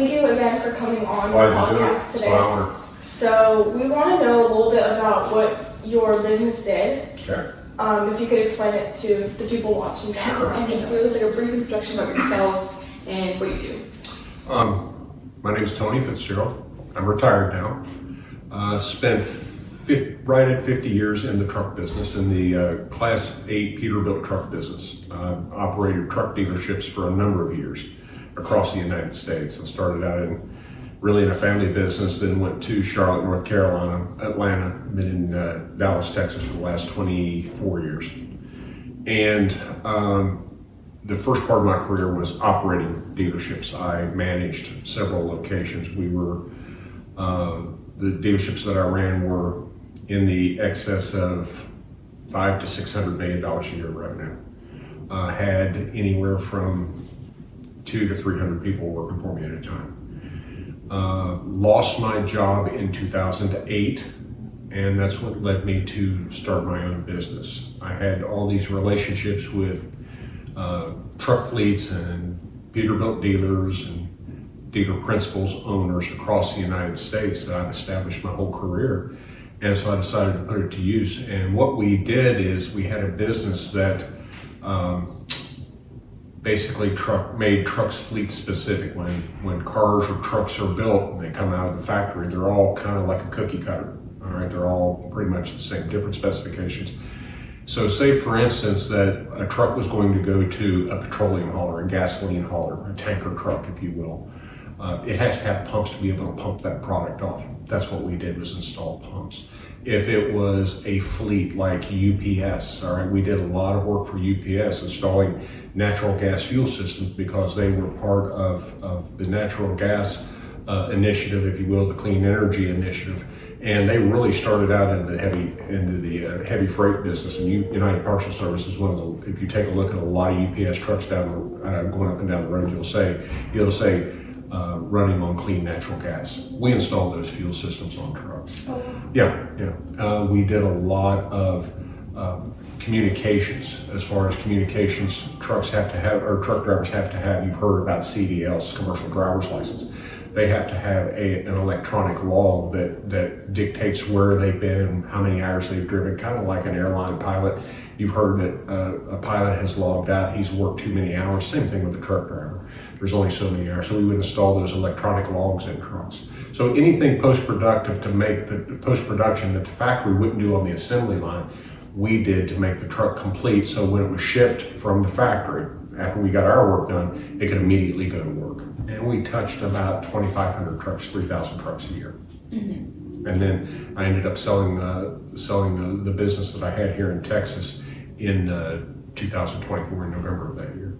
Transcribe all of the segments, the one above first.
thank you again for coming on the podcast today. Honor. So we want to know a little bit about what your business did. Okay. If you could explain it to the people watching. Sure. And just give us like a brief introduction about yourself and what you do. My name is Toney Fitzgerald. I'm retired now. Spent right at 50 years in the truck business, in the Class 8 Peterbilt truck business. Operated truck dealerships for a number of years across the United States. I started out in a family business, then went to Charlotte, North Carolina, Atlanta, been in Dallas, Texas for the last 24 years. And the first part of my career was operating dealerships. I managed several locations. The dealerships that I ran were in the excess of $500 to $600 million a year revenue. Had anywhere from 200 to 300 people working for me at a time. Lost my job in 2008, and that's what led me to start my own business. I had all these relationships with truck fleets and Peterbilt dealers and dealer principals, owners across the United States that I've established my whole career. And so I decided to put it to use. And what we did is we had a business that basically made trucks fleet specific. When cars or trucks are built and they come out of the factory, they're all kind of like a cookie cutter. All right, they're all pretty much the same, different specifications. So say for instance that a truck was going to go to a petroleum hauler, a gasoline hauler, a tanker truck, if you will. It has to have pumps to be able to pump that product off. That's what we did, was install pumps. If it was a fleet like UPS, all right, we did a lot of work for UPS installing natural gas fuel systems because they were part of the natural gas initiative, if you will, the clean energy initiative. And they really started out in the heavy freight business. And United Parcel Service is one of the, if you take a look at a lot of UPS trucks going up and down the road, you'll say running on clean natural gas. We installed those fuel systems on trucks. Oh. Yeah. We did a lot of communications. As far as communications, trucks have to have, or truck drivers have to have. You've heard about CDLs, commercial driver's license. They have to have an electronic log that dictates where they've been, how many hours they've driven, kind of like an airline pilot. You've heard that a pilot has logged out, he's worked too many hours. Same thing with the truck driver. There's only so many hours. So we would install those electronic logs in trucks. So anything post-productive to make the post-production that the factory wouldn't do on the assembly line, we did to make the truck complete. So when it was shipped from the factory, after we got our work done, it could immediately go to work. And we touched about 2,500 trucks, 3,000 trucks a year. Mm-hmm. And then I ended up selling the business that I had here in Texas in 2024 in November of that year.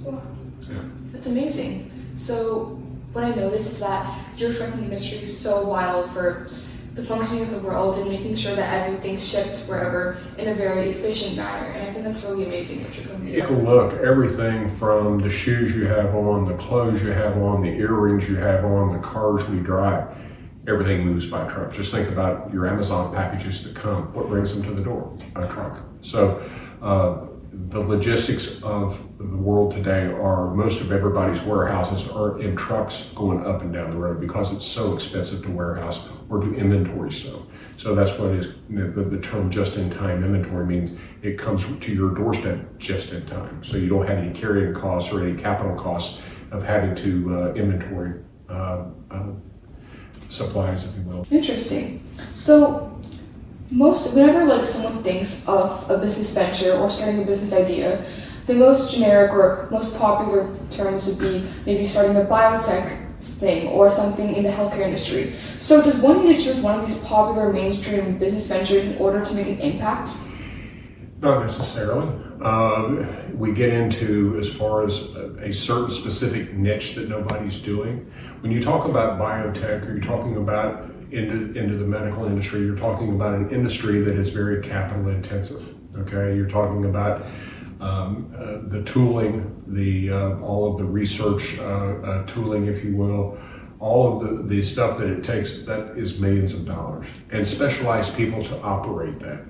Wow. Yeah. That's amazing. So what I noticed is that your trucking industry is so vital for the functioning of the world and making sure that everything's shipped wherever in a very efficient manner. And I think that's really amazing what you're coming Take a look, everything from the shoes you have on, the clothes you have on, the earrings you have on, the cars we drive, everything moves by truck. Just think about your Amazon packages that come. What brings them to the door? A truck. So the logistics of the world today are, most of everybody's warehouses are in trucks going up and down the road because it's so expensive to warehouse or do inventory stuff. So that's what is the term just-in-time inventory means. It comes to your doorstep just in time. So you don't have any carrying costs or any capital costs of having to inventory supplies, if you will. Interesting. So whenever someone thinks of a business venture or starting a business idea, the most generic or most popular terms would be maybe starting a biotech thing or something in the healthcare industry. So does one need to choose one of these popular mainstream business ventures in order to make an impact? Not necessarily. We get into, as far as a certain specific niche that nobody's doing. When you talk about biotech, or you're talking about into the medical industry, you're talking about an industry that is very capital intensive. Okay, you're talking about the tooling, all of the research tooling, if you will, all of the stuff that it takes, that is millions of dollars, and specialized people to operate that.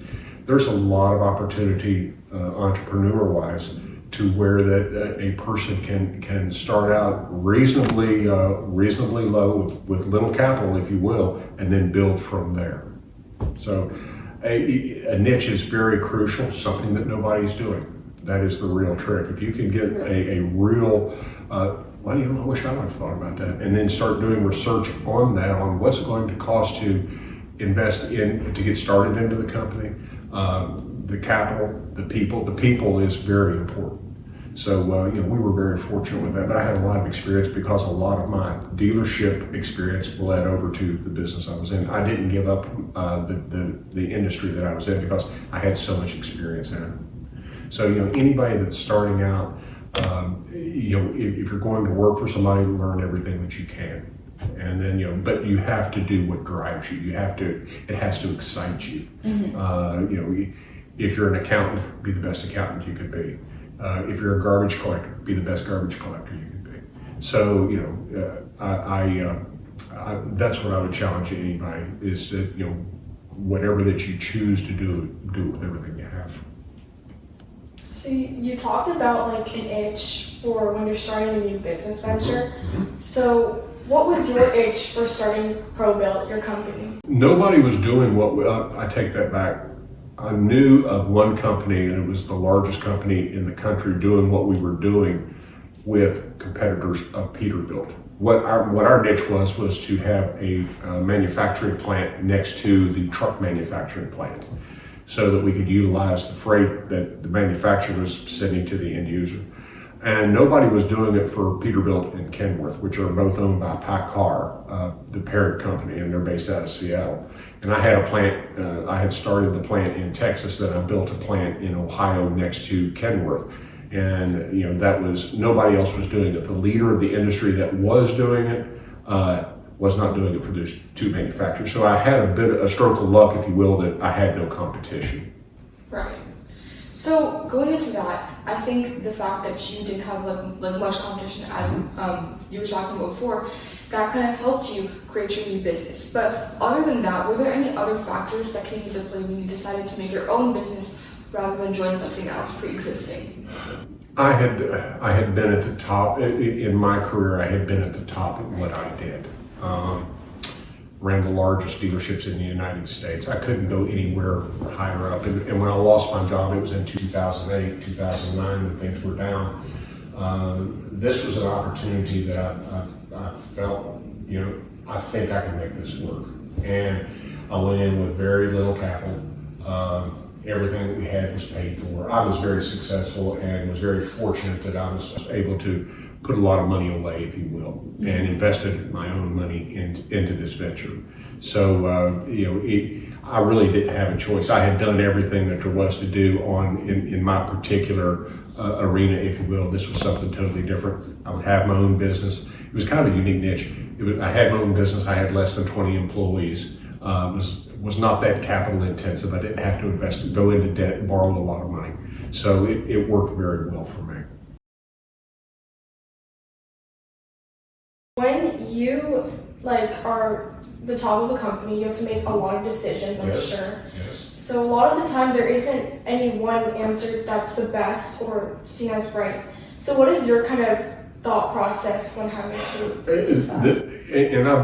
There's a lot of opportunity entrepreneur-wise to where that a person can start out reasonably low with little capital, if you will, and then build from there. So a niche is very crucial, something that nobody's doing. That is the real trick. If you can get a real, well, you know, I wish I would have thought about that, and then start doing research on that, on what's it going to cost to invest in, to get started into the company, the capital, the people. The people is very important. So, you know, we were very fortunate with that, but I had a lot of experience because a lot of my dealership experience bled over to the business I was in. I didn't give up the industry that I was in because I had so much experience in it. So, you know, anybody that's starting out, you know, if you're going to work for somebody, learn everything that you can. And then, you know, but you have to do what drives you. It has to excite you. Mm-hmm. You know, if you're an accountant, be the best accountant you could be. If you're a garbage collector, be the best garbage collector you can be. So, you know, that's what I would challenge anybody is that, you know, whatever that you choose to do it with everything you have. So you talked about like an itch for when you're starting a new business venture. Mm-hmm. So what was your itch for starting ProBlit, your company? Nobody was doing what I take that back. I knew of one company, and it was the largest company in the country, doing what we were doing with competitors of Peterbilt. What our niche was to have a manufacturing plant next to the truck manufacturing plant, so that we could utilize the freight that the manufacturer was sending to the end user. And nobody was doing it for Peterbilt and Kenworth, which are both owned by PACCAR, the parent company, and they're based out of Seattle. And I had a plant, I had started the plant in Texas, then I built a plant in Ohio next to Kenworth. And, you know, that was, nobody else was doing it. The leader of the industry that was doing it was not doing it for those two manufacturers. So I had a stroke of luck, if you will, that I had no competition. Right. So going into that, I think the fact that you didn't have like much competition as you were talking about before, that kind of helped you create your new business. But other than that, were there any other factors that came into play when you decided to make your own business rather than join something else pre-existing? I had been at the top in my career. I had been at the top of what I did. Ran the largest dealerships in the United States. I couldn't go anywhere higher up. And when I lost my job, it was in 2008, 2009, when things were down. This was an opportunity that I felt, you know, I think I can make this work. And I went in with very little capital. Everything that we had was paid for. I was very successful and was very fortunate that I was able to put a lot of money away, if you will, and invested my own money into this venture. So, you know, I really didn't have a choice. I had done everything that there was to do in my particular arena, if you will. This was something totally different. I would have my own business. It was kind of a unique niche. I had my own business. I had less than 20 employees. Was not that capital intensive. I didn't have to go into debt, and borrow a lot of money. So it worked very well for me. When you are the top of the company, you have to make a lot of decisions, I'm sure. Yes. So a lot of the time there isn't any one answer that's the best or seen as right. So what is your kind of thought process when having to decide? And I've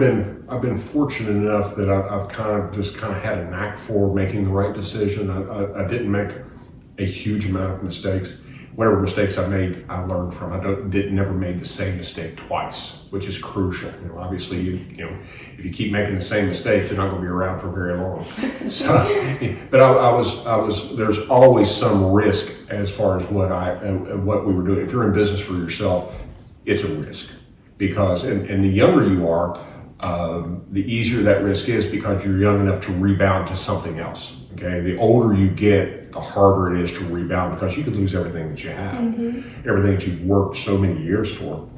been fortunate enough that I've kind of had a knack for making the right decision. I didn't make a huge amount of mistakes. Whatever mistakes I made, I learned from. Never made the same mistake twice, which is crucial. You know, obviously, you know, if you keep making the same mistake, you're not going to be around for very long. So, but I was. There's always some risk as far as what we were doing. If you're in business for yourself, it's a risk because, and the younger you are, the easier that risk is because you're young enough to rebound to something else. Okay, the older you get, the harder it is to rebound because you could lose everything that you have, everything that you've worked so many years for.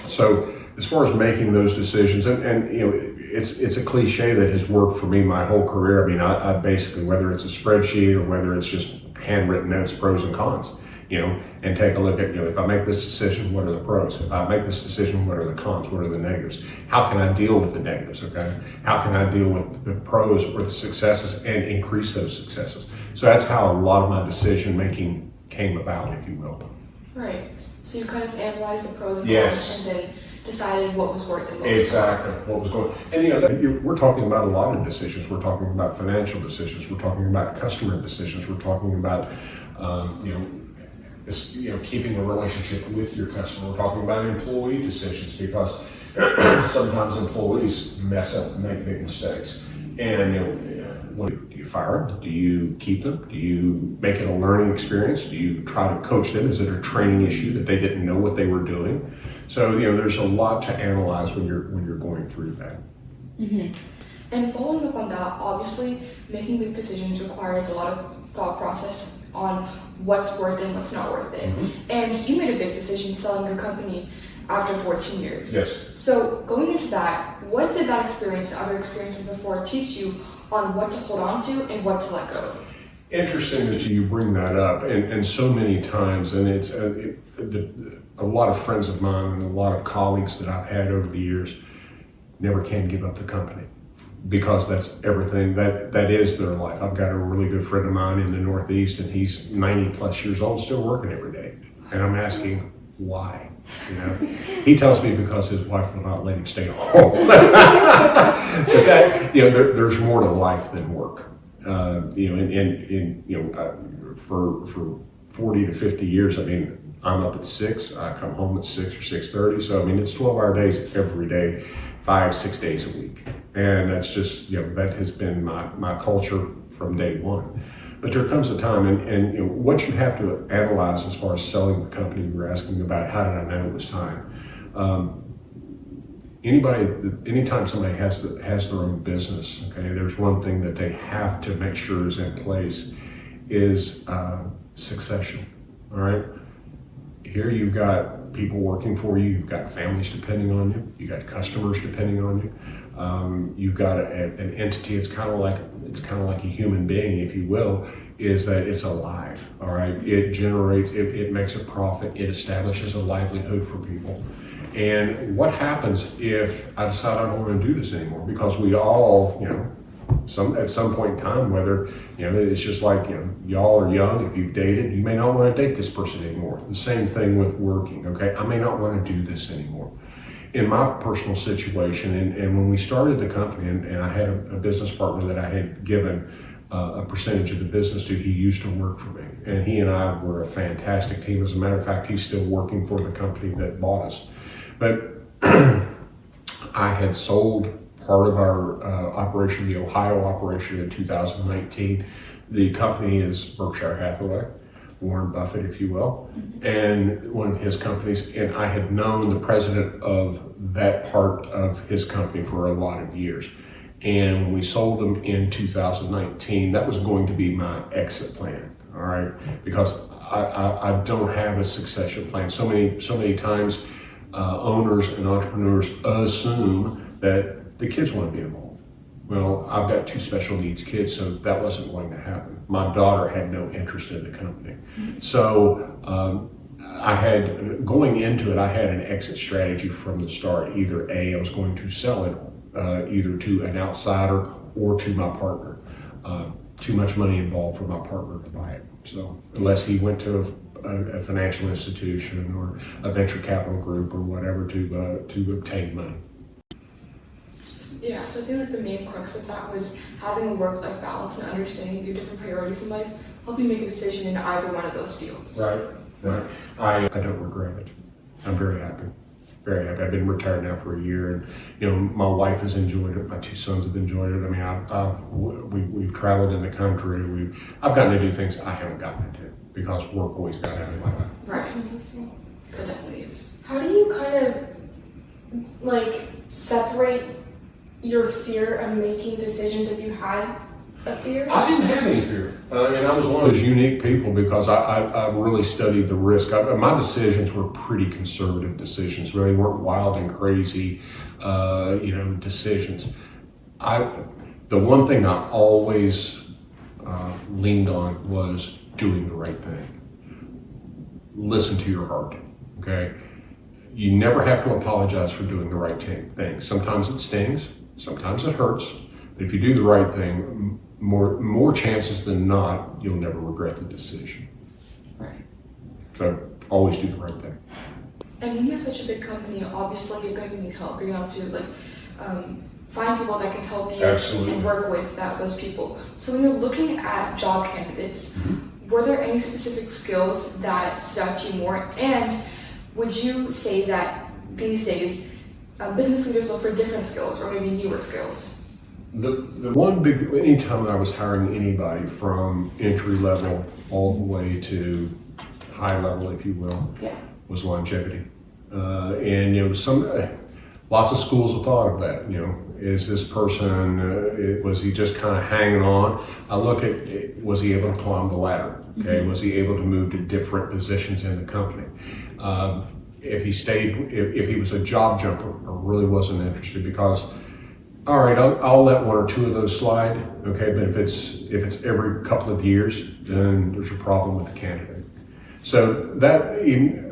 So as far as making those decisions, and you know, it's a cliche that has worked for me my whole career. I mean, I basically, whether it's a spreadsheet or whether it's just handwritten notes, pros and cons, you know, and take a look at, you know, if I make this decision, what are the pros? If I make this decision, what are the cons? What are the negatives? How can I deal with the negatives, okay? How can I deal with the pros or the successes and increase those successes? So that's how a lot of my decision making came about, if you will. Right. So you kind of analyzed the pros and Yes. cons and then decided what was worth it most. Exactly. What was going on. And we're talking about a lot of decisions. We're talking about financial decisions. We're talking about customer decisions. We're talking about, keeping a relationship with your customer. We're talking about employee decisions because sometimes employees mess up and make big mistakes. And, do you fire them? Do you keep them? Do you make it a learning experience? Do you try to coach them? Is it a training issue that they didn't know what they were doing? So, there's a lot to analyze when you're going through that. Mm-hmm. And following up on that, obviously, making big decisions requires a lot of thought process on what's worth it and what's not worth it. Mm-hmm. And you made a big decision selling your company after 14 years. Yes. So going into that, what did that experience and other experiences before teach you on what to hold on to and what to let go? Interesting that you bring that up, and so many times, and it's a lot of friends of mine and a lot of colleagues that I've had over the years never can give up the company because that's everything, that is their life. I've got a really good friend of mine in the Northeast, and he's 90 plus years old, still working every day. And I'm asking, why? He tells me because his wife will not let him stay home. But there's more to life than work. For 40 to 50 years, I'm up at 6, I come home at 6 or 6:30. So, it's 12-hour days every day, 5-6 days a week. And that's just, that has been my culture from day one. But there comes a time, and what you have to analyze as far as selling the company, you were asking about how did I know it was time. Anytime somebody has their own business, okay, there's one thing that they have to make sure is in place is succession. All right. Here you've got people working for you, you've got families depending on you, you've got customers depending on you, you've got an entity. It's kind of like a human being, if you will, is that it's alive. All right, it generates, it makes a profit, it establishes a livelihood for people. And what happens if I decide I don't want to do this anymore? Because we all, at some point in time, whether, it's just like, y'all are young, if you've dated, you may not want to date this person anymore. The same thing with working, okay? I may not want to do this anymore. In my personal situation, and when we started the company, and I had a business partner that I had given a percentage of the business to, he used to work for me. And he and I were a fantastic team. As a matter of fact, he's still working for the company that bought us. But I had sold part of our operation, the Ohio operation, in 2019. The company is Berkshire Hathaway, Warren Buffett, if you will, and one of his companies. And I had known the president of that part of his company for a lot of years. And when we sold them in 2019, that was going to be my exit plan, all right? Because I don't have a succession plan. So many times, owners and entrepreneurs assume that the kids want to be involved. Well, I've got 2 special needs kids, so that wasn't going to happen. My daughter had no interest in the company. So going into it, I had an exit strategy from the start. Either I was going to sell it either to an outsider or to my partner. Too much money involved for my partner to buy it. So unless he went to a financial institution or a venture capital group or whatever to obtain money. Yeah, so I think like the main crux of that was having a work-life balance and understanding your different priorities in life help you make a decision in either one of those fields. Right. I don't regret it. I'm very happy. Very happy. I've been retired now for a year, and my wife has enjoyed it. My 2 sons have enjoyed it. We've traveled in the country. I've gotten to do things I haven't gotten to do because work always got out of my life. Right. That definitely is. How do you kind of separate your fear of making decisions if you had a fear? I didn't have any fear, and I was one of those unique people because I really studied the risk. My decisions were pretty conservative decisions. They weren't wild and crazy, decisions. The one thing I always leaned on was doing the right thing. Listen to your heart, okay? You never have to apologize for doing the right thing. Sometimes it stings, sometimes it hurts, but if you do the right thing, more chances than not, you'll never regret the decision. Right. So always do the right thing. And when you have such a big company, obviously you're going to need help. You're going to have to find people that can help you Absolutely. and work with those people. So when you're looking at job candidates, were there any specific skills that stood out to you more? And would you say that these days business leaders look for different skills or maybe newer skills? The one big, anytime I was hiring anybody from entry level all the way to high level, if you will, was longevity. And lots of schools of thought of that. Is this person, was he just kind of hanging on? I look at, was he able to climb the ladder? Okay, was he able to move to different positions in the company? If he stayed, if he was a job jumper, I really wasn't interested because, all right, I'll let one or two of those slide. Okay, but if it's every couple of years, then there's a problem with the candidate. So that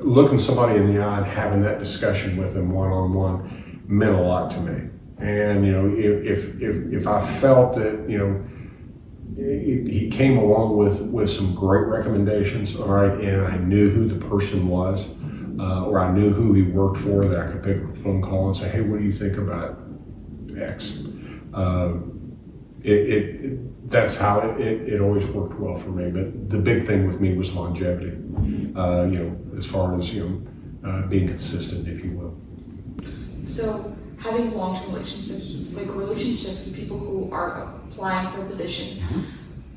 looking somebody in the eye and having that discussion with them one-on-one meant a lot to me. And if I felt that he came along with some great recommendations, all right, and I knew who the person was, or I knew who he worked for, that I could pick up a phone call and say, hey, what do you think about X? That's how it always worked well for me. But the big thing with me was longevity, as far as being consistent, if you will. So having long-term relationships with people who are applying for a position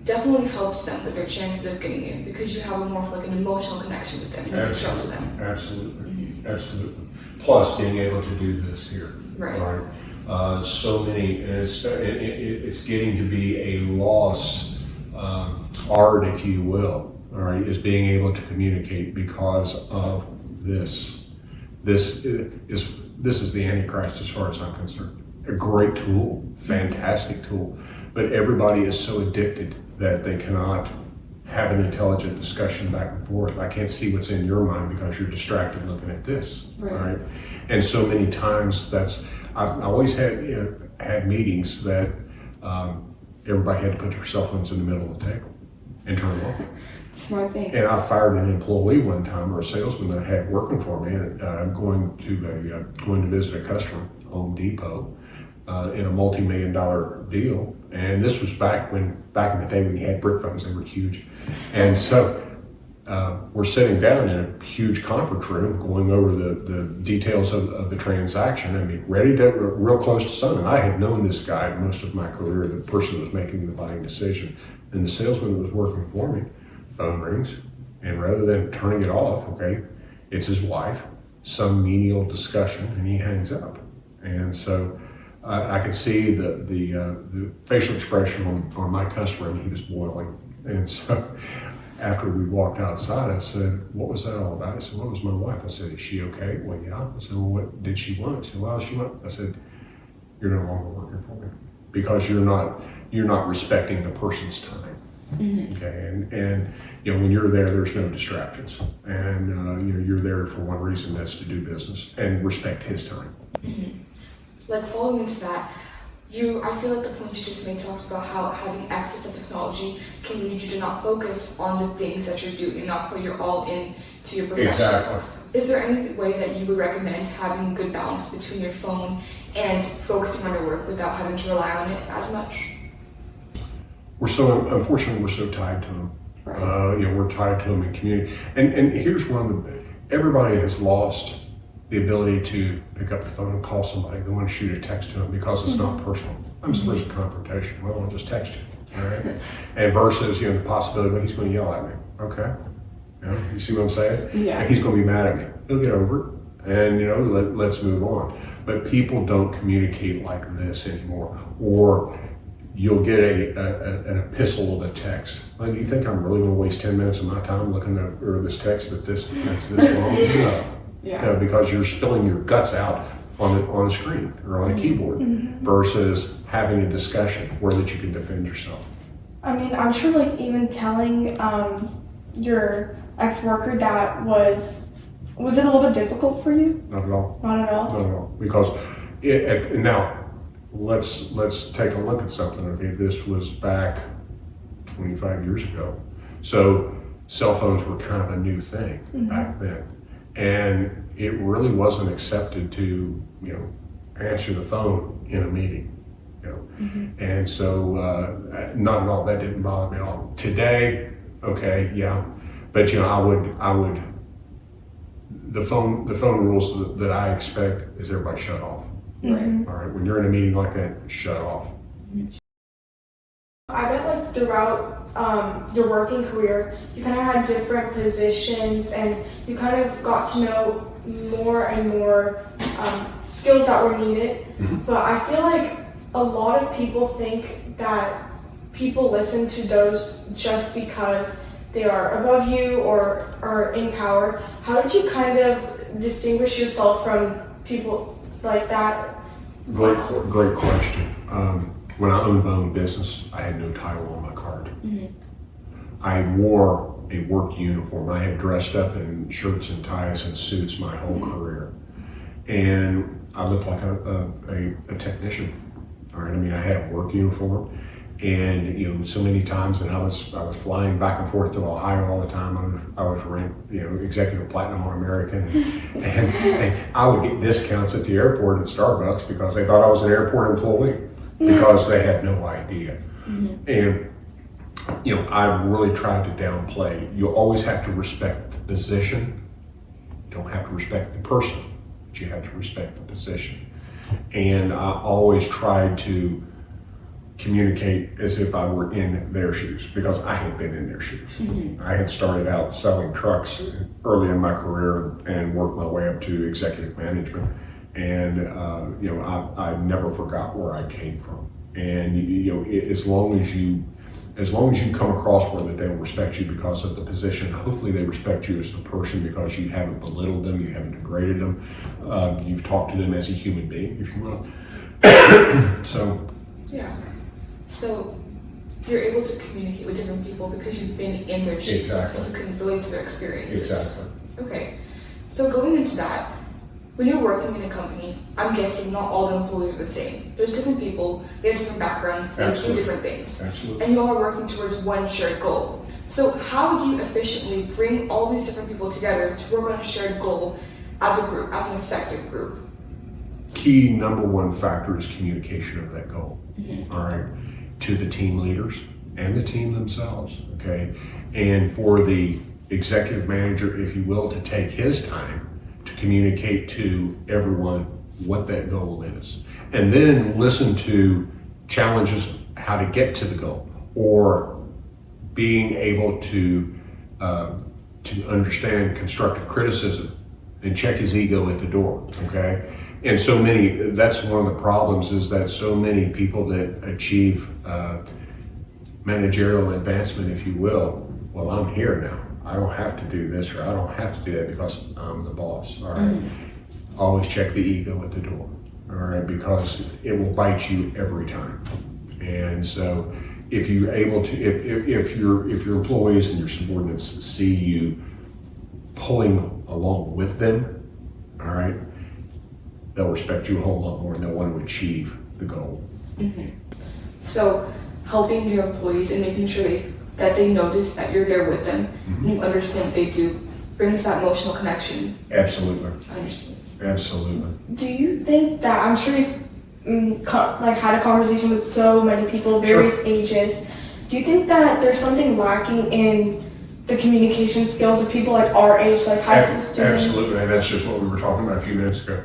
definitely helps them with their chances of getting in because you have a more of an emotional connection with them and you can trust them. Absolutely, absolutely. Plus, being able to do this here, right? So many, and it's getting to be a lost art, if you will. All right, is being able to communicate because of this. This is the Antichrist as far as I'm concerned. A great tool, fantastic tool, but everybody is so addicted that they cannot have an intelligent discussion back and forth. I can't see what's in your mind because you're distracted looking at this, right? And so many times I always had meetings that everybody had to put their cell phones in the middle of the table and turn them off. Smart thing. And I fired an employee one time, or a salesman that I had working for me, and going to visit a customer, Home Depot, in a multi-million-dollar deal. And this was back in the day when you had brick phones; they were huge. And so we're sitting down in a huge conference room, going over the details of the transaction. I mean, real close to something. I had known this guy most of my career, the person that was making the buying decision, and the salesman that was working for me. Phone rings, and rather than turning it off, okay, it's his wife, some menial discussion, and he hangs up. And so I could see the facial expression on my customer, and he was boiling. And so after we walked outside, I said, what was that all about? I said, well, it was my wife. I said, is she okay? Well, yeah. I said, well, what did she want? He said, well, she wanted. I said, you're no longer working for me because you're not respecting the person's time. Okay, and when you're there's no distractions, and you're there for one reason, that's to do business and respect his time. Like following into that, I feel like the point you just made talks about how having access to technology can lead you to not focus on the things that you're doing and not put your all into your profession. Exactly. Is there any way that you would recommend having a good balance between your phone and focusing on your work without having to rely on it as much? Unfortunately, we're so tied to them. Right. We're tied to them in community. And here's everybody has lost the ability to pick up the phone and call somebody. They want to shoot a text to them because it's not personal. I'm supposed to confrontation. Well, I'll just text you, all right? And versus, the possibility, well, he's going to yell at me. Okay. You see what I'm saying? Yeah. And he's going to be mad at me. He'll get over it. And, let's move on. But people don't communicate like this anymore. Or you'll get an epistle of a text. Well, do you think I'm really going to waste 10 minutes of my time looking at this text that's this long? No. Yeah. Because you're spilling your guts out on a screen or on a keyboard versus having a discussion where that you can defend yourself. I mean, I'm sure even telling your ex-worker that was it a little bit difficult for you? Not at all. Not at all? Not at all. Because now, let's take a look at something. Okay, this was back 25 years ago. So cell phones were kind of a new thing back then. And it really wasn't accepted to, answer the phone in a meeting. And so, not at all, that didn't bother me at all. Today, okay, yeah, but I would, the phone rules that I expect is everybody shut off. Right. All right, when you're in a meeting like that, shut off. I bet like throughout your working career, you kind of had different positions and you kind of got to know more and more skills that were needed. But I feel like a lot of people think that people listen to those just because they are above you or are in power. How did you kind of distinguish yourself from people like that? Great question. When I owned my own business, I had no title on my card. I wore a work uniform. I had dressed up in shirts and ties and suits my whole career. And I looked like a technician. All right, I mean, I had a work uniform. And so many times that I was flying back and forth to Ohio all the time. I was ranked executive platinum on American, and I would get discounts at the airport at Starbucks because they thought I was an airport employee because they had no idea. And I really tried to downplay. You always have to respect the position. You don't have to respect the person, but you have to respect the position. And I always tried to communicate as if I were in their shoes because I had been in their shoes. I had started out selling trucks early in my career and worked my way up to executive management. And I never forgot where I came from. And as long as you come across where that they'll respect you because of the position, hopefully they respect you as the person because you haven't belittled them, you haven't degraded them, you've talked to them as a human being, if you will. So. Yeah. So you're able to communicate with different people because you've been in their shoes. Exactly. And you can relate to their experiences. Exactly. Okay. So going into that, when you're working in a company, I'm guessing not all the employees are the same. There's different people, they have different backgrounds, they do different things. Absolutely. And you all are working towards one shared goal. So how do you efficiently bring all these different people together to work on a shared goal as a group, as an effective group? Key number one factor is communication of that goal. All right, to the team leaders and the team themselves. Okay, and for the executive manager, if you will, to take his time to communicate to everyone what that goal is, and then listen to challenges how to get to the goal, or being able to understand constructive criticism and check his ego at the door. Okay. And that's one of the problems is that so many people that achieve managerial advancement, if you will, well, I'm here now. I don't have to do this or I don't have to do that because I'm the boss, all right? Always check the ego at the door, all right? Because it will bite you every time. And so if you're able to, if your employees and your subordinates see you pulling along with them, all right, they'll respect you a whole lot more and they'll want to achieve the goal. So helping your employees and making sure that they notice that you're there with them and you understand what they do brings that emotional connection. Absolutely. I understand. Absolutely. Do you think that, I'm sure you've had a conversation with so many people, various ages. Do you think that there's something lacking in the communication skills of people like our age, like high school students? Absolutely, and that's just what we were talking about a few minutes ago.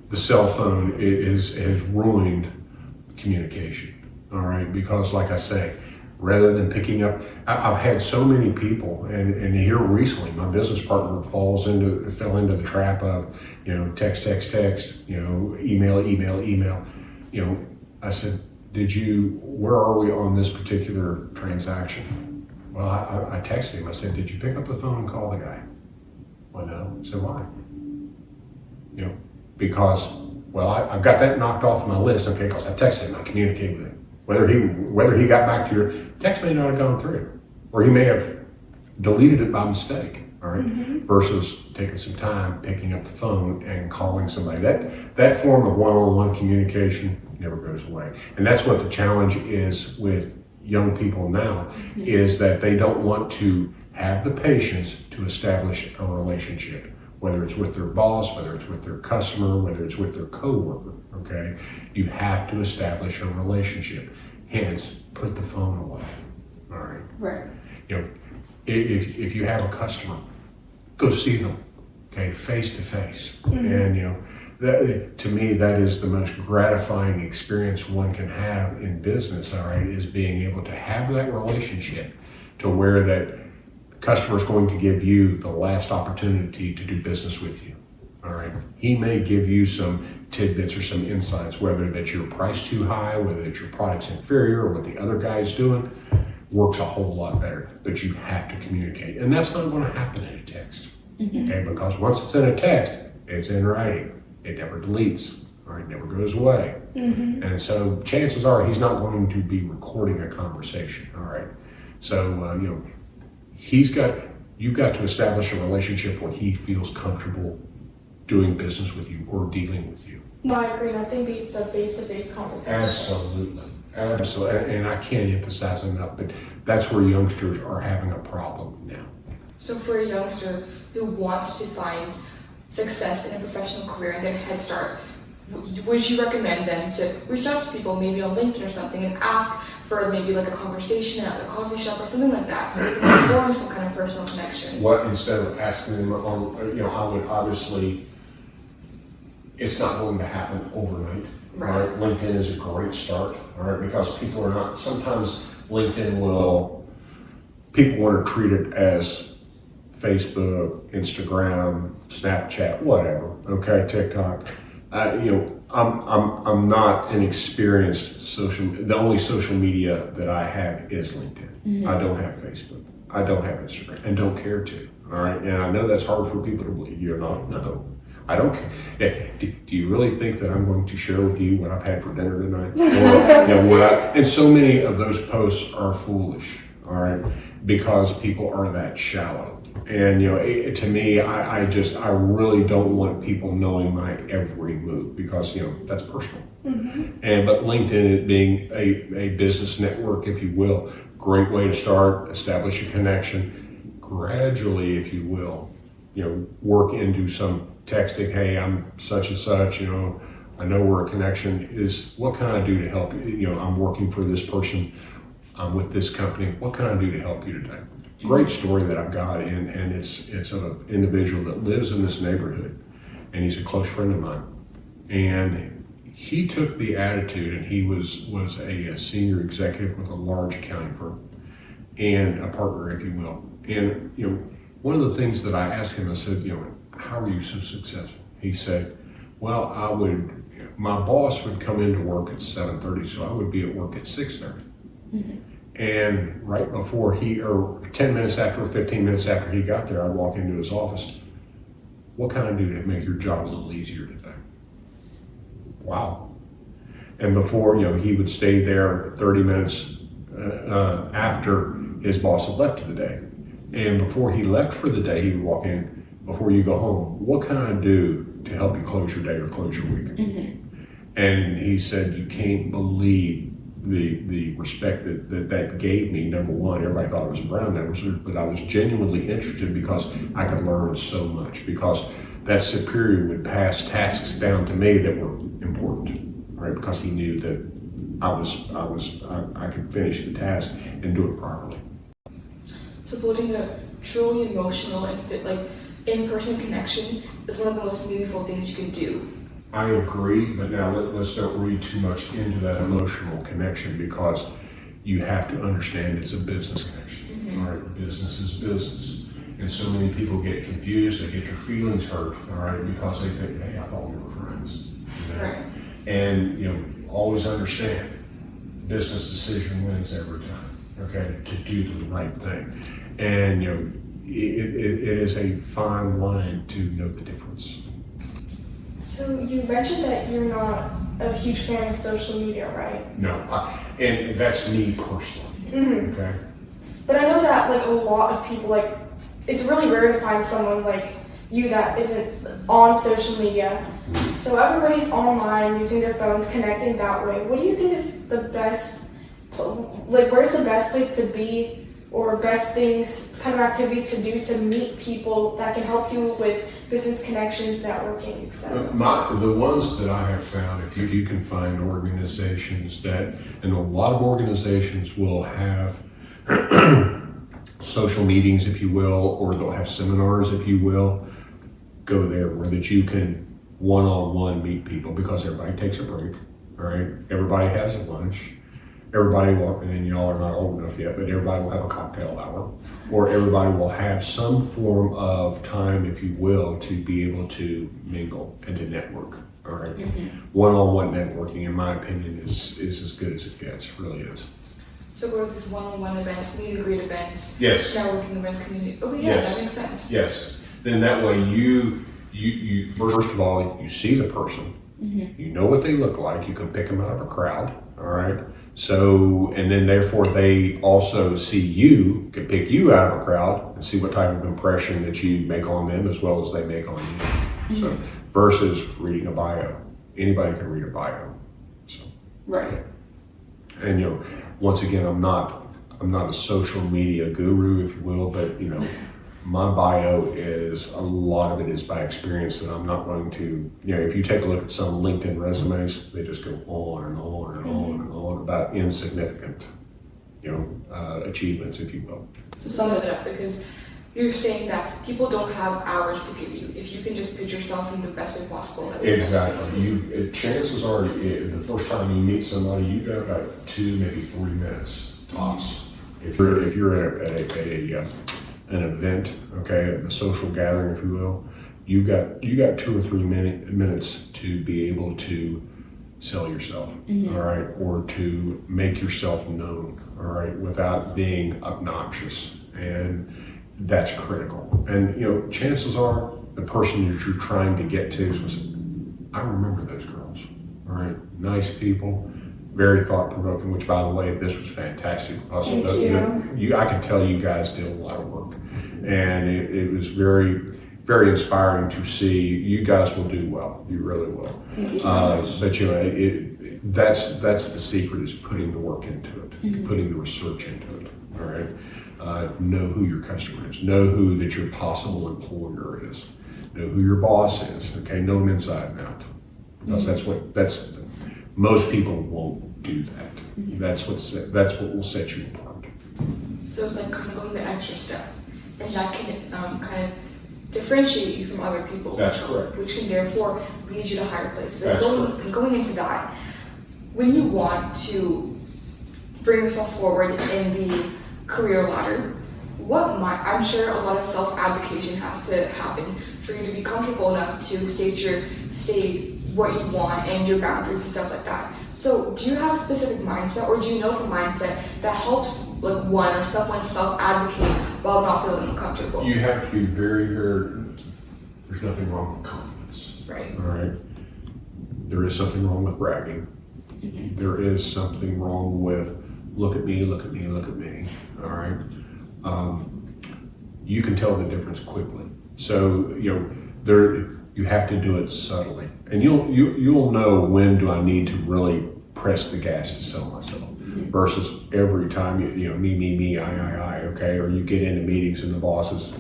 The cell phone has ruined communication, all right? Because like I say, rather than picking up, I've had so many people, and here recently, my business partner fell into the trap of, text, email. I said, where are we on this particular transaction? Well, I texted him, I said, did you pick up the phone and call the guy? Well, no. I said, why? Because, well, I've got that knocked off my list, okay, because I texted him, I communicated with him. Whether he got back to your text may not have gone through, or he may have deleted it by mistake, all right? Versus taking some time, picking up the phone and calling somebody. That form of one-on-one communication never goes away. And that's what the challenge is with young people now, is that they don't want to have the patience to establish a relationship, whether it's with their boss, whether it's with their customer, whether it's with their coworker, okay? You have to establish a relationship. Hence, put the phone away, all right? Right. You know, if you have a customer, go see them, okay, face to face. And you know, that, to me, that is the most gratifying experience one can have in business, all right, is being able to have that relationship to where that customer is going to give you the last opportunity to do business with you, all right? He may give you some tidbits or some insights, whether that your price too high, whether that your product's inferior, or what the other guy's doing, works a whole lot better, but you have to communicate. And that's not going to happen in a text, okay? Because once it's in a text, it's in writing. It never deletes, all right? It never goes away. And so chances are he's not going to be recording a conversation, all right? So, you know, you've got to establish a relationship where he feels comfortable doing business with you or dealing with you. No, I agree. Nothing beats a face-to-face conversation. Absolutely. And I can't emphasize enough, but that's where youngsters are having a problem now. So for a youngster who wants to find success in a professional career and get a head start, would you recommend them to reach out to people, maybe on LinkedIn or something, and ask for maybe like a conversation at a coffee shop or something like that, so they can form some kind of personal connection? What, instead of asking them on, you know, I would obviously, it's not going to happen overnight. Right. LinkedIn is a great start, all right, because people are not, sometimes LinkedIn people want to treat it as Facebook, Instagram, Snapchat, whatever, okay, TikTok. You know, I'm not an experienced the only social media that I have is LinkedIn. I don't have Facebook. I don't have Instagram and don't care to, all right? And I know that's hard for people to believe. You're not, no. I don't care. Yeah. Do you really think that I'm going to share with you what I've had for dinner tonight? Or, you know, and so many of those posts are foolish, all right? Because people are that shallow. And, you know, to me, I really don't want people knowing my every move because, you know, that's personal. But LinkedIn, it being a business network, if you will, great way to start, establish a connection, gradually, if you will, you know, work into some texting. Hey, I'm such and such, you know, I know we're a connection. What can I do to help you? You know, I'm working for this person. I'm with this company. What can I do to help you today? Great story that I've got, and it's an individual that lives in this neighborhood, and he's a close friend of mine. And he took the attitude, and he was a senior executive with a large accounting firm, and a partner, if you will. And you know, one of the things that I asked him, I said, you know, how are you so successful? He said, well, my boss would come into work at 7:30, so I would be at work at 6:30. And right before 10 minutes after or 15 minutes after he got there, I'd walk into his office. What can I do to make your job a little easier today? Wow. And before, you know, he would stay there 30 minutes after his boss had left for the day. And before he left for the day, he would walk in, before you go home, what can I do to help you close your day or close your week? And he said, you can't believe the respect that gave me. Number one, everybody thought I was a brown nose, but I was genuinely interested because I could learn so much, because that superior would pass tasks down to me that were important, right? Because he knew that I could finish the task and do it properly. So building a truly emotional and in-person connection is one of the most meaningful things you can do. I agree, but now let's don't read too much into that emotional connection, because you have to understand it's a business connection. All right, business is business. And so many people get confused, they get their feelings hurt, all right, because they think, hey, I thought we were friends. You know? Right. And, you know, always understand, business decision wins every time, okay, to do the right thing. And, you know, it is a fine line to know the difference. So you mentioned that you're not a huge fan of social media, right? No, and that's me personally, okay? But I know that like a lot of people, like, it's really rare to find someone like you that isn't on social media. So everybody's online, using their phones, connecting that way. What do you think is the best, like where's the best place to be or best things, kind of activities to do to meet people that can help you with business connections, networking, etc.? The ones that I have found, if you can find organizations that, and a lot of organizations will have social meetings, if you will, or they'll have seminars, if you will, go there where that you can one-on-one meet people, because everybody takes a break, all right? Everybody has a lunch. Everybody will, and y'all are not old enough yet, but everybody will have a cocktail hour, or everybody will have some form of time, if you will, to be able to mingle and to network, all right? One-on-one networking, in my opinion, is as good as it gets, really is. So go to these one-on-one events, meet and greet events, Yes. networking events, community. Okay, yeah, Yes. that makes sense. Yes. Then that way you first of all, you see the person, you know what they look like, you can pick them out of a crowd, all right? So, and then therefore they also see you, can pick you out of a crowd and see what type of impression that you make on them as well as they make on you. So, versus reading a bio. Anybody can read a bio. So. Right. And once again, I'm not a social media guru, if you will, but my bio is, a lot of it is by experience, that I'm not going to, if you take a look at some LinkedIn resumes, they just go on and on and on and on about insignificant, achievements, if you will. So sum it up, because you're saying that people don't have hours to give you. If you can just put yourself in the best way possible. That's Exactly. Chances are, the first time you meet somebody, you got about 2, maybe 3 minutes tops. If you're at an event, okay, a social gathering, if you will, you got 2 or 3 minutes to be able to sell yourself, all right, or to make yourself known, all right, without being obnoxious, and that's critical. And chances are the person that you're trying to get to is, I remember those girls, all right, nice people. Very thought-provoking, which, by the way, this was fantastic. Also, Thank you. I can tell you guys did a lot of work, and it was very, very inspiring to see. You guys will do well. You really will. Thank you so much. But that's the secret, is putting the work into it, putting the research into it. All right. Know who your customer is. Know who that your possible employer is. Know who your boss is. Okay. Know them inside and out, because most people won't do that. That's what will set you apart. So it's like kind of going the extra step, and that can kind of differentiate you from other people. That's correct. Which can therefore lead you to higher places. That's And going into that, when you want to bring yourself forward in the career ladder, I'm sure a lot of self-advocation has to happen for you to be comfortable enough to state what you want and your boundaries and stuff like that. So do you have a specific mindset, or do you know from mindset that helps one or someone self-advocate while not feeling uncomfortable? You have to be very, very, there's nothing wrong with confidence. Right. All right. There is something wrong with bragging. There is something wrong with look at me, look at me, look at me. All right. You can tell the difference quickly. So, you have to do it subtly, and you'll know when do I need to really press the gas to sell myself, versus every time me, I, okay, or you get into meetings and the bosses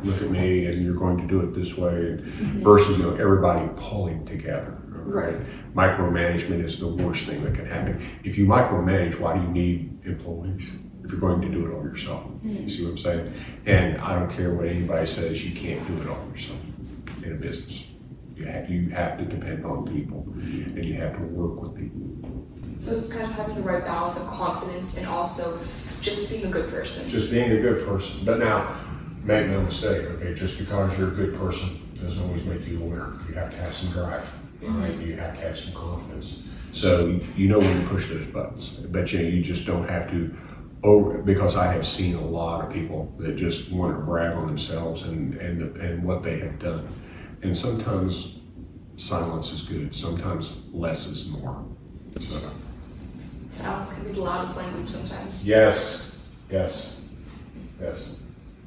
look at me and you're going to do it this way, versus everybody pulling together. Right. Micromanagement is the worst thing that can happen. If you micromanage, why do you need employees if you're going to do it all yourself? You see what I'm saying? And I don't care what anybody says, you can't do it all yourself in a business. You have to depend on people, and you have to work with people. So it's kind of having the right balance of confidence and also just being a good person. Just being a good person. But now, make no mistake, okay, just because you're a good person doesn't always make you a winner. You have to have some drive, all right? You have to have some confidence. So when you push those buttons. But you just don't have to because I have seen a lot of people that just want to brag on themselves and what they have done. And sometimes silence is good. Sometimes less is more. So. Silence can be the loudest language sometimes. Yes. And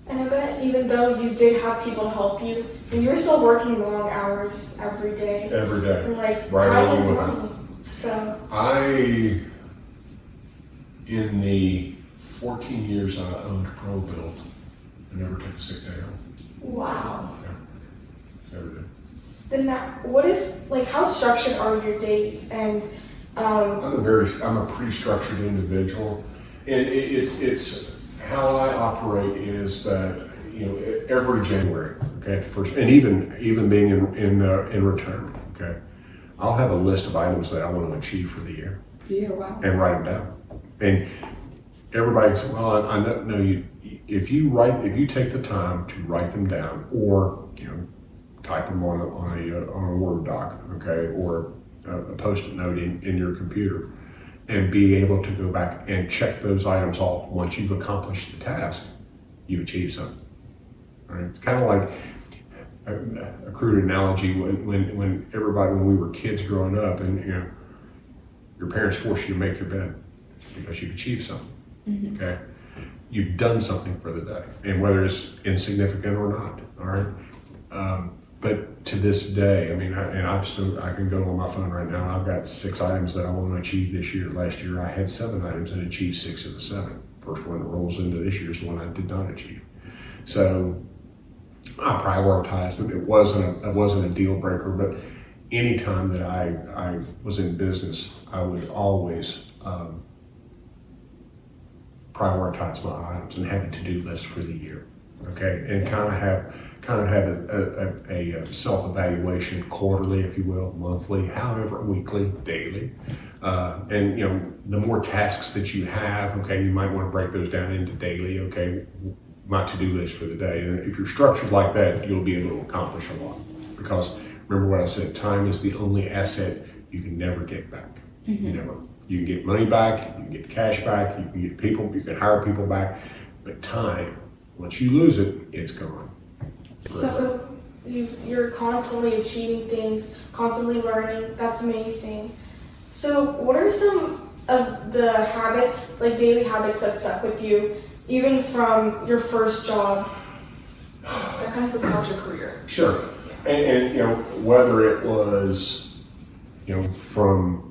I bet even though you did have people to help you, and you were still working long hours every day. Every day. And right time is along money. So. In the 14 years I owned ProBlit. I never took a sick day off. Wow. Yeah, never did. Then what is, like, how structured are your days? And I'm a pretty structured individual, and it's how I operate is that, you know, every January, okay, at the first, and even being in retirement, okay, I'll have a list of items that I want to achieve for the year. Yeah, wow. And write them down. And everybody says, well, I know you. If you take the time to write them down, or you know, type them on a Word doc, okay, or a Post-it note in your computer, and be able to go back and check those items off once you've accomplished the task, you've achieved something. Right? It's kind of like a crude analogy when we were kids growing up, and you know, your parents forced you to make your bed because you've achieved something. Mm-hmm. Okay, you've done something for the day, and whether it's insignificant or not. All right, but to this day, I mean, I can go on my phone right now. And I've got 6 items that I want to achieve this year. Last year, I had 7 items and achieved 6 of the 7. First one that rolls into this year is the one I did not achieve. So I prioritized them. It wasn't a deal breaker, but anytime that I was in business, I would always prioritize my items and have a to-do list for the year, okay, and kind of have a self-evaluation quarterly, if you will, monthly, however, weekly, daily, and you know, the more tasks that you have, okay, you might want to break those down into daily, okay, my to-do list for the day, and if you're structured like that, you'll be able to accomplish a lot, because remember what I said, time is the only asset you can never get back. Mm-hmm. Never. You can get money back, you can get cash back, you can get people, you can hire people back, but time, once you lose it, it's gone. so you're constantly achieving things, constantly learning. That's amazing. So what are some of the habits, like daily habits, that stuck with you, even from your first job? That kind of propelled your career. Sure. And you know, whether it was, you know, from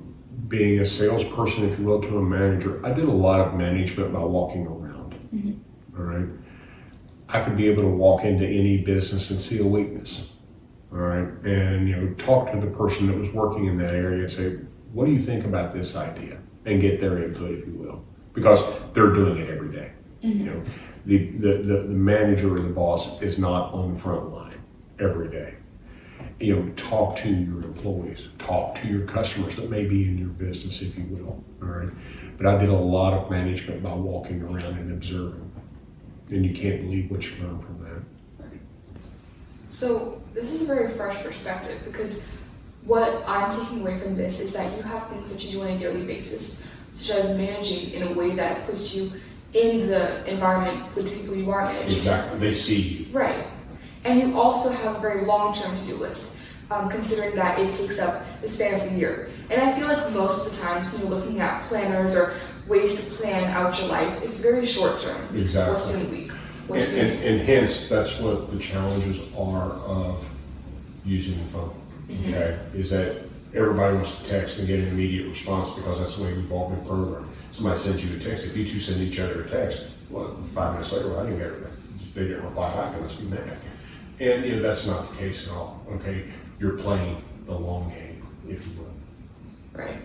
being a salesperson, if you will, to a manager, I did a lot of management by walking around. Mm-hmm. All right. I could be able to walk into any business and see a weakness. All right. And, you know, talk to the person that was working in that area and say, what do you think about this idea? And get their input, if you will, because they're doing it every day. Mm-hmm. You know, the manager or the boss is not on the front line every day. You know, talk to your employees, talk to your customers that may be in your business, if you will. All right. But I did a lot of management by walking around and observing. And you can't believe what you learn from that. Right. So this is a very fresh perspective, because what I'm taking away from this is that you have things that you do on a daily basis, such as managing in a way that puts you in the environment with the people you are managing. Exactly. They see you. Right. And you also have a very long-term to-do list, considering that it takes up the span of a year. And I feel like most of the times when you're looking at planners or ways to plan out your life, it's very short-term. Exactly. What's in a week? And hence, that's what the challenges are of using the phone. Mm-hmm. Okay, is that everybody wants to text and get an immediate response because that's the way we've all been programmed. Somebody sends you a text. If you two send each other a text, well, 5 minutes later, well, I didn't get it. They didn't reply back, and let's be mad. And you know, that's not the case at all. Okay, you're playing the long game, if you will. Right.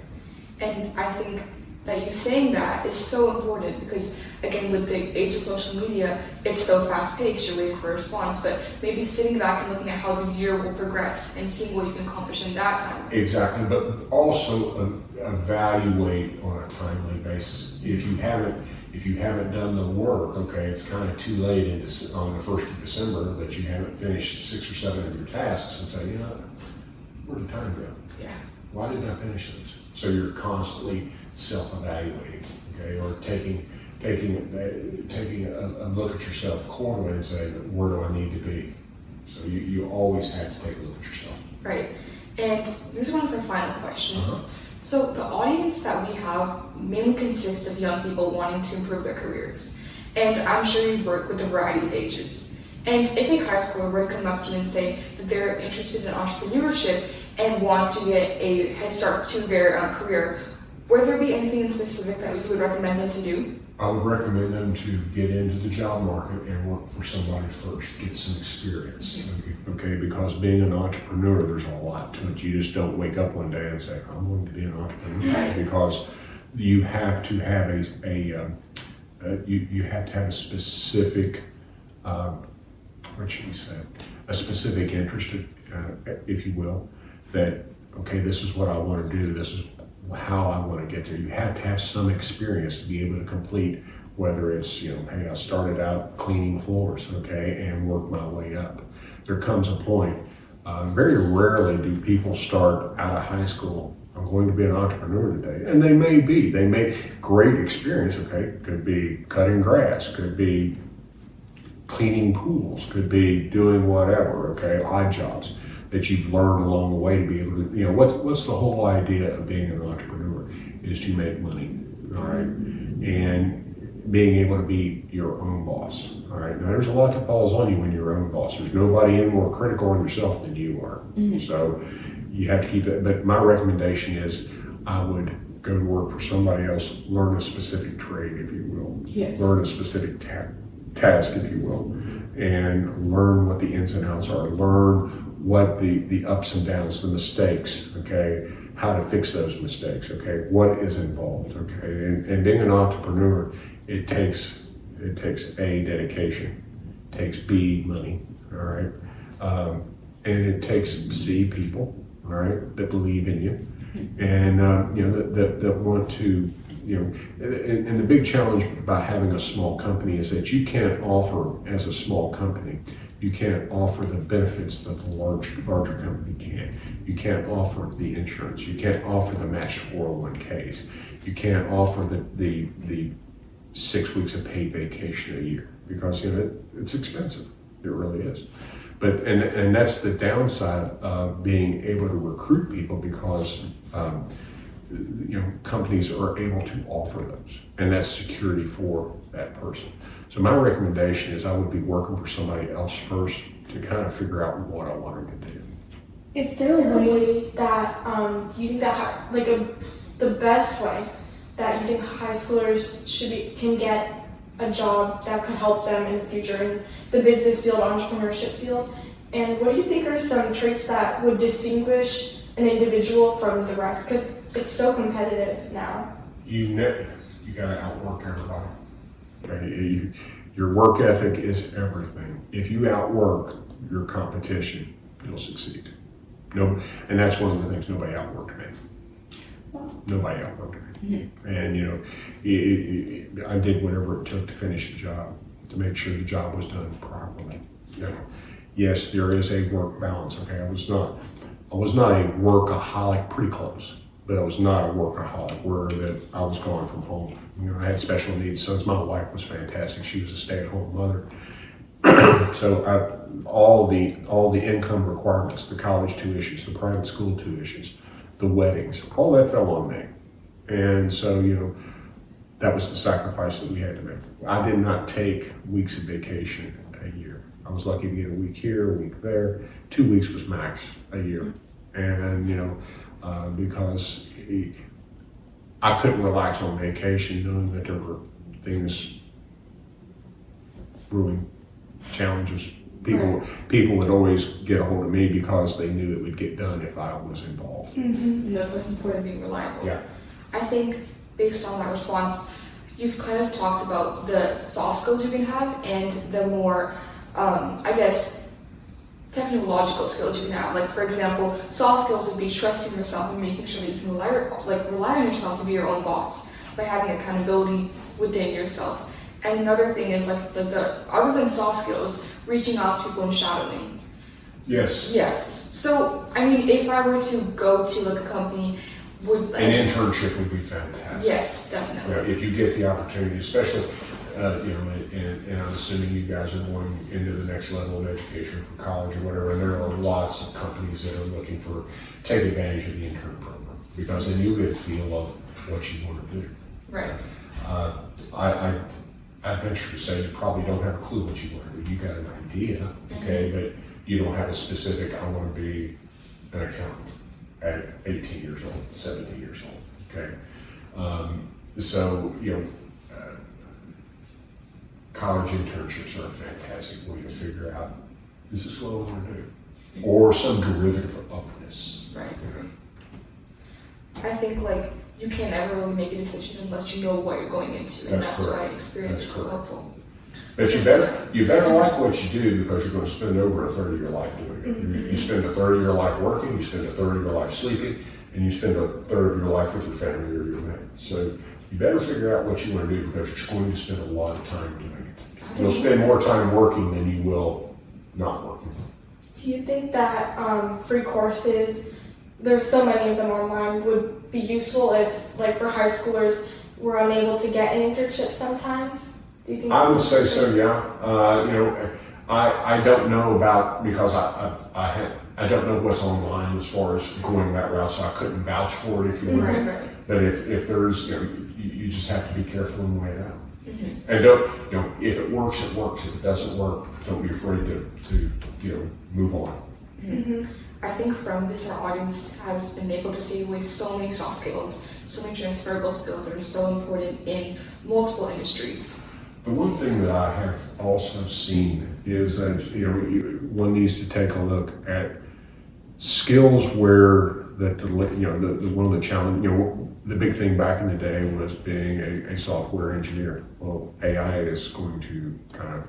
And I think that you saying that is so important, because again, with the age of social media, it's so fast paced, you're waiting for a response, but maybe sitting back and looking at how the year will progress and seeing what you can accomplish in that time. Exactly, but also evaluate on a timely basis. If you haven't done the work, okay, it's kind of too late on the 1st of December that you haven't finished 6 or 7 of your tasks, and say, you know, where'd the time go? Yeah. Why didn't I finish those? So you're constantly self-evaluating, okay, or taking a look at yourself quarterly and say, where do I need to be? So you always have to take a look at yourself. Right. And this is one of our final questions. Uh-huh. So the audience that we have mainly consists of young people wanting to improve their careers. And I'm sure you've worked with a variety of ages. And if a high schooler were to come up to you and say that they're interested in entrepreneurship and want to get a head start to their career, Would there be anything in specific that you would recommend them to do? I would recommend them to get into the job market and work for somebody first, get some experience. Okay, because being an entrepreneur, there's a lot to it. You just don't wake up one day and say, I'm going to be an entrepreneur, because you have to have you have to have a specific, what should we say, a specific interest, if you will, that, okay, this is what I want to do, this is how I want to get there. You have to have some experience to be able to complete, whether it's, hey, I started out cleaning floors, okay, and work my way up. There comes a point, very rarely do people start out of high school, I'm going to be an entrepreneur today. And they may great experience, okay, could be cutting grass, could be cleaning pools, could be doing whatever, okay, odd jobs that you've learned along the way to be able to, what's the whole idea of being an entrepreneur is to make money, all right? And being able to be your own boss, all right? Now there's a lot that falls on you when you're your own boss. There's nobody any more critical on yourself than you are. So you have to keep that, but my recommendation is I would go to work for somebody else, learn a specific trade, if you will. Yes. Learn a specific task, if you will, and learn what the ins and outs are, learn what the ups and downs, the mistakes, okay, how to fix those mistakes, okay, what is involved, okay, and being an entrepreneur, it takes A, dedication, it takes B, money, all right, and it takes C, people, all right, that believe in you, and that want to, and the big challenge about having a small company is that you can't offer, as a small company, you can't offer the benefits that the larger company can. You can't offer the insurance. You can't offer the matched 401ks. You can't offer the 6 weeks of paid vacation a year, because it's expensive. It really is. But and that's the downside of being able to recruit people, because companies are able to offer those, and that's security for that person. So my recommendation is I would be working for somebody else first to kind of figure out what I want them to do. Is there a way that you think that the best way that you think high schoolers can get a job that could help them in the future in the business field, entrepreneurship field? And what do you think are some traits that would distinguish an individual from the rest? Because it's so competitive now. You gotta outwork everybody. Okay? Your work ethic is everything. If you outwork your competition, you'll succeed. No, and that's one of the things, nobody outworked me. Nobody outworked me. And I did whatever it took to finish the job, to make sure the job was done properly. Yes, there is a work balance. Okay, I was not a workaholic, pretty close, but I was not a workaholic where that I was gone from home. I had special needs sons. My wife was fantastic. She was a stay-at-home mother. So all the income requirements, the college tuitions, the private school tuitions, the weddings, all that fell on me. And so, that was the sacrifice that we had to make. I did not take weeks of vacation a year. I was lucky to get a week here, a week there. 2 weeks was max a year. And, because I couldn't relax on vacation knowing that there were things brewing, challenges. People would always get a hold of me because they knew it would get done if I was involved. And that's what's important, being reliable. Yeah. I think based on that response, you've kind of talked about the soft skills you can have and the more, technological skills you can have. Like, for example, soft skills would be trusting yourself and making sure that you can rely on yourself to be your own boss by having accountability within yourself. And another thing is the other than soft skills, reaching out to people and shadowing. Yes. So, if I were to go to a company, an internship would be fantastic. Yes, definitely. If you get the opportunity, especially, and I'm assuming you guys are going into the next level of education for college or whatever, and there are lots of companies that are looking for, take advantage of the intern program, because then you get a feel of what you want to do. Right. I venture to say you probably don't have a clue what you want to do. You got an idea, okay, but you don't have a specific, I want to be an accountant at 18 years old, 70 years old, okay? So, college internships are a fantastic way to figure out, this is what I want to do. Or some derivative of this. Right. I think like you can't ever really make a decision unless you know what you're going into, and that's why experience is so helpful. But you better like what you do, because you're going to spend over a third of your life doing it. Mm-hmm. You spend a third of your life working, you spend a third of your life sleeping, and you spend a third of your life with your family or your mates. So you better figure out what you want to do, because you're going to spend a lot of time doing it. You'll spend more time working than you will not working. Do you think that free courses, there's so many of them online, would be useful if, like for high schoolers, we're unable to get an internship sometimes? Do you think I would say so, yeah. I don't know about, because I don't know what's online as far as going that route, so I couldn't vouch for it, if you will. Right. But if there's, you just have to be careful and weigh it out. Mm-hmm. And don't, if it works, it works. If it doesn't work, don't be afraid to move on. Mm-hmm. I think from this, our audience has been able to take away so many soft skills, so many transferable skills that are so important in multiple industries. The one thing that I have also seen is that one needs to take a look at skills where that one of the challenge, the big thing back in the day was being a software engineer. Well, AI is going to kind of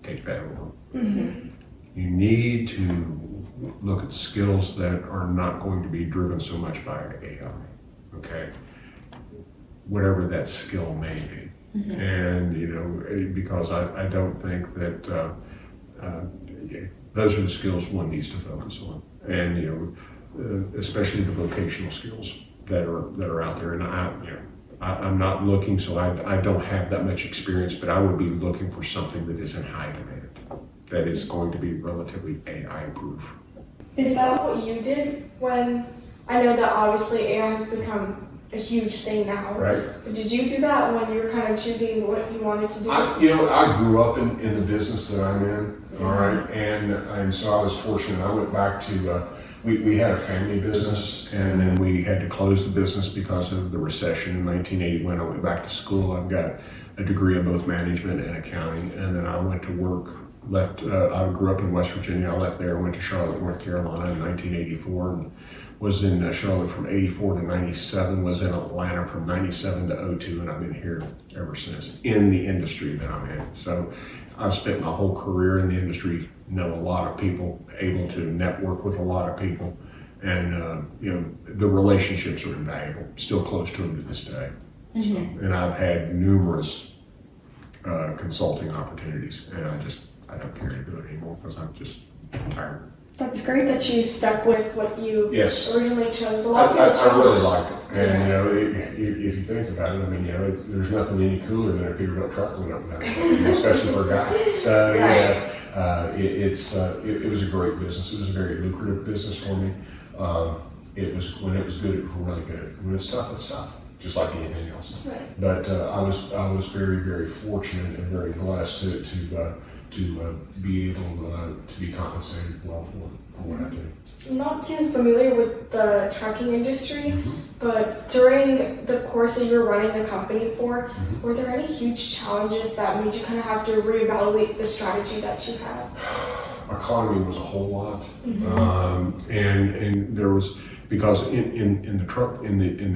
take that over. Mm-hmm. You need to look at skills that are not going to be driven so much by AI, okay? Whatever that skill may be. Mm-hmm. And, because I don't think that those are the skills one needs to focus on. And, especially the vocational skills that are out there. And I'm not looking, so I don't have that much experience, but I would be looking for something that is in high demand, that is going to be relatively AI proof. Is that what you did when, I know that obviously AI has become a huge thing now. Right. But did you do that when you were kind of choosing what you wanted to do? I grew up in the business that I'm in, all right, and so I was fortunate. I went back to, we had a family business, and then we had to close the business because of the recession in 1980. When I went back to school, I've got a degree in both management and accounting, and then I went to work. I grew up in West Virginia. I left there, went to Charlotte, North Carolina in 1984, and was in Charlotte from 84 to 97, was in Atlanta from 97 to 02, and I've been here ever since in the industry that I'm in. So I've spent my whole career in the industry, know a lot of people, able to network with a lot of people, and the relationships are invaluable, still close to them to this day. Mm-hmm. So, and I've had numerous consulting opportunities, and I don't care to do it anymore because I'm just tired. That's great that you stuck with what you originally chose. A lot of I people really like it. And, if you think about it, I mean, there's nothing any cooler than a Peterbilt truck going up and down, especially for a guy. So, it was a great business. It was a very lucrative business for me. It was, when it was good, it was really good. When it's tough, it's tough, just like anything else. Right. But I was very, very fortunate and very blessed to be able to be compensated well for what I do. I'm not too familiar with the trucking industry, but during the course that you were running the company for, were there any huge challenges that made you kind of have to reevaluate the strategy that you had? Economy was a whole lot, and there was, because in the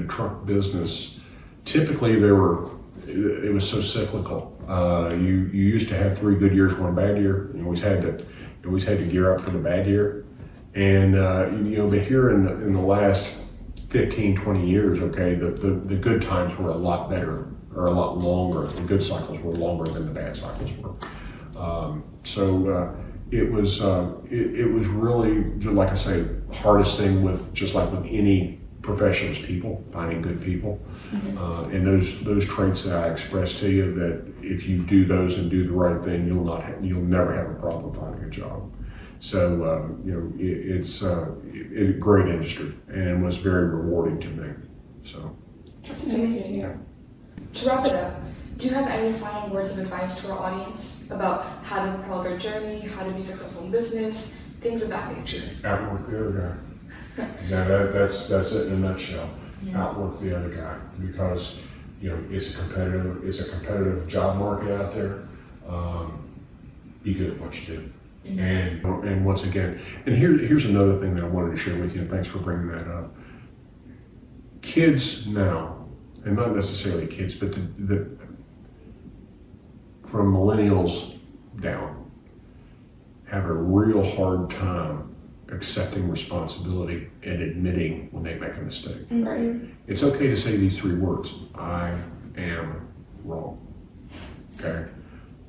truck business, typically it was so cyclical. You used to have 3 good years, 1 bad year. You always had to gear up for the bad year. And but here in the last 15, 20 years, okay, the good times were a lot better, or a lot longer. The good cycles were longer than the bad cycles were. It was really, like I say, hardest thing with, just like with any profession, is people, finding good people. And those traits that I expressed to you, that if you do those and do the right thing, you'll never have a problem finding a job. So it's a great industry, and was very rewarding to me. So that's amazing. Yeah. To wrap it up, do you have any final words of advice to our audience about how to propel their journey, how to be successful in business, things of that nature? Outwork the other guy. That's it in a nutshell. outwork the other guy, because it's a competitive job market out there. Be good at what you do. And once again, and here's another thing that I wanted to share with you, and thanks for bringing that up. Kids now, and not necessarily kids, but from millennials down, have a real hard time accepting responsibility and admitting when they make a mistake. Right. It's okay to say these 3 words: I am wrong. Okay?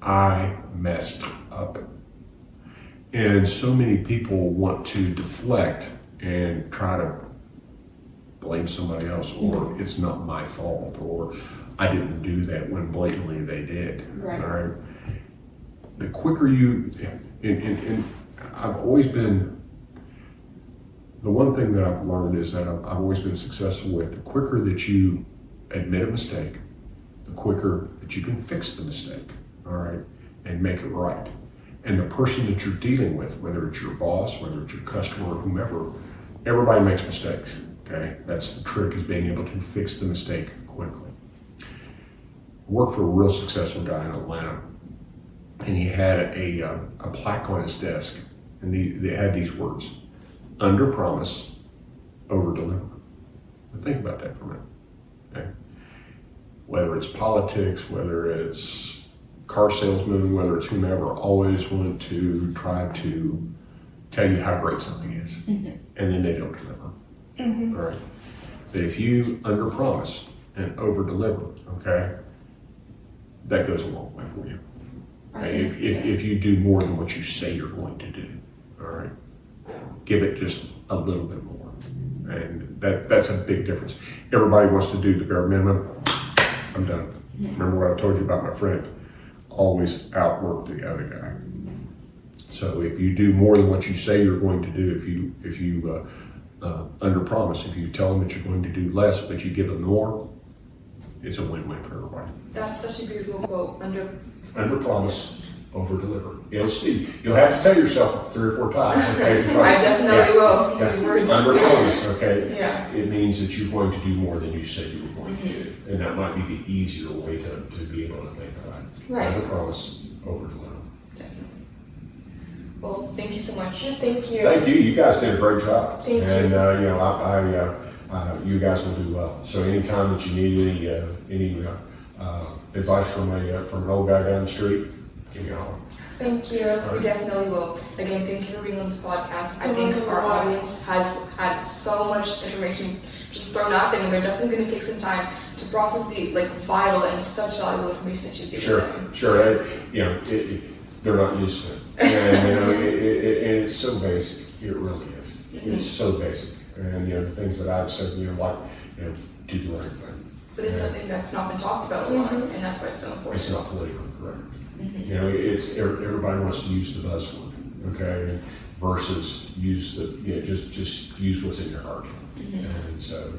I messed up. And so many people want to deflect and try to blame somebody else, or it's not my fault, or I didn't do that, when blatantly they did. Right. All right. The quicker and I've always been, the one thing that I've learned is that I've always been successful with, the quicker that you admit a mistake, the quicker that you can fix the mistake, all right, and make it right. And the person that you're dealing with, whether it's your boss, whether it's your customer, or whomever, everybody makes mistakes, okay? That's the trick, is being able to fix the mistake quickly. I worked for a real successful guy in Atlanta, and he had a plaque on his desk, and they had these words: under promise, over deliver. Think about that for a minute, okay? Whether it's politics, whether it's car salesmen, whether it's whomever, always want to try to tell you how great something is, and then they don't deliver. All right. But if you under promise and over deliver, okay, that goes a long way for you. Okay? If you do more than what you say you're going to do, all right, give it just a little bit more, and that's a big difference. Everybody wants to do the bare minimum. I'm done. Remember what I told you about my friend? Always outwork the other guy. So if you do more than what you say you're going to do, if you under promise, if you tell them that you're going to do less but you give them more, it's a win-win for everybody. That's such a beautiful quote. Under promise, over deliver. You'll have to tell yourself 3 or 4 times. Okay? I definitely will. Yeah. These words. Under promise, okay? Yeah. It means that you're going to do more than you said you were going to do. And that might be the easier way to be able to think about it. Right. Under promise, over deliver. Definitely. Well, thank you so much. Thank you. Thank you. You guys did a great job. Thank you. And you guys will do well. So anytime that you need any advice from an old guy down the street, give me a holler. Thank you. We definitely will. Again, thank you for being on this podcast. I think our audience has had so much information just thrown out there, and they're definitely going to take some time to process the vital and such valuable information that you've given them. Sure. They're not used to it, and it's so basic. It really is. It's so basic, and the things that I've said, do the right thing. But it's something that's not been talked about a lot, and that's why it's so important. It's not politically correct. It's everybody wants to use the buzzword, okay, versus use just use what's in your heart, and so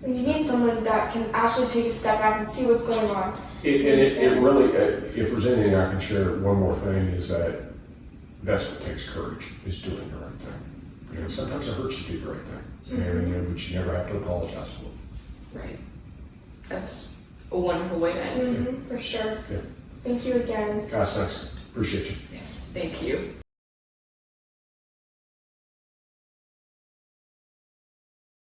You need someone that can actually take a step back and see what's going on. It really, if there's anything I can share, one more thing is that's what takes courage, is doing the right thing. Sometimes it hurts to do the right thing, and but you never have to apologize for it. Right. That's a wonderful way to end. For sure. Yeah. Thank you again. Guys, thanks. Appreciate you. Yes. Thank you.